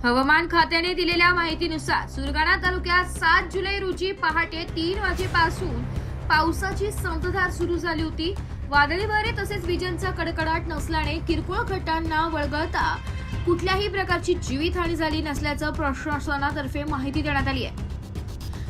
हवामान खात्याने दिलेल्या माहितीनुसार सुरगाणा तालुक्यात 7 जुलै रोजी पहाटे 3 वाजेपासून पावसाची संततधार सुरू झाली होती. वादळी वारे तसेच विजांचा कडकडाट नसल्याने किरकोळ घटनांना वगळता कुठल्याही प्रकारची जीवितहानी झाली नसल्याचं प्रशासनातर्फे माहिती देण्यात आली आहे.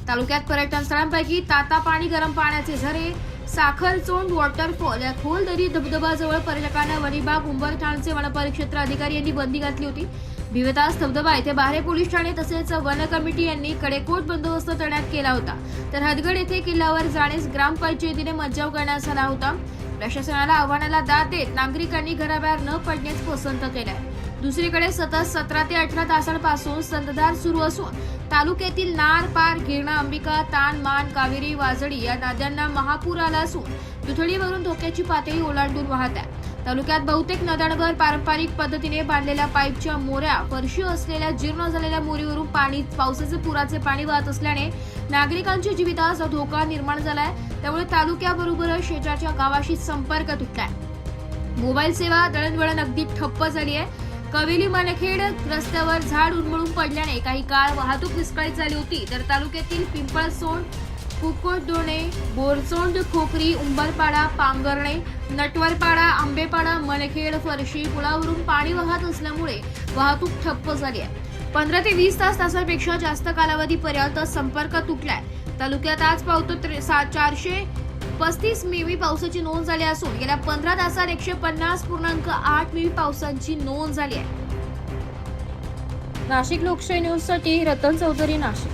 तालुक्यात पर्यटन स्थळांपैकी ताता पाणी, गरम पाण्याचे झरे, साखरचोंड वॉटरफॉल या खोल दरी धबधबाजवळ पर्यटकांना वणीबाग उंबरठाणचे वनपरिक्षेत्र अधिकारी यांनी बंदी घातली होती. भिवतास धबधबा येथे बारे पोलीस ठाणे तसेच वन कमिटी यांनी कडेकोट बंदोबस्त तैनात केला होता. तर हदगड येथे किल्ल्यावर जाण्यास ग्रामपंचायतीने मज्जाव करण्यात आला होता. प्रशासनाला आव्हानाला दाद देत नागरिकांनी घराबाहेर न पडण्यास पसंत केलाय. दुसरीकडे सतत 17 ते 18 तासांपासून संततधार सुरू असून तालुक्यातील नार, पार, गिरणा, अंबिका, तान, मान, कावेरी, वाजडी या नद्यांना महापूर आला असून दुथडीवरून धोक्याची पातळी ओलांडून वाहत आहे. तालुक्यात बहुतेक नद्यांवर पारंपरिक पद्धतीने बांधलेल्या पाईपच्या मोऱ्या, फरशी असलेल्या जीर्ण झालेल्या मोरीवरून पावसाचे पुराचे पाणी वाहत असल्याने नागरिकांच्या जीविताचा धोका निर्माण झालाय. त्यामुळे तालुक्याबरोबरच शेजारच्या गावाशी संपर्क तुटलाय. मोबाईल सेवा दळणवळण अगदी ठप्प झाली आहे. कवेली मनखेड रस्त्यावर झाड उन्मळून पडल्याने काही काळ वाहतूक विस्कळीत झाली होती. तर तालुक्यातील पिंपळसोंड, कुकोटदोणे, बोरसोंड, खोकरी, उंबरपाडा, पांगरणे, नटवरपाडा, आंबेपाडा, मनखेड, फरशी पुलावरून पाणी वाहत असल्यामुळे वाहतूक ठप्प झाली आहे. 15 ते 20 तासांपेक्षा जास्त कालावधीपर्यंत संपर्क तुटलाय. तालुक्यात आज पावतो 435 मिमी पावसाची नोंद झाली असून गेल्या 15 तासात 150.8 मिमी पावसाची नोंद झाली आहे. नाशिक लोकशाही न्यूज साठी रतन चौधरी, नाशिक.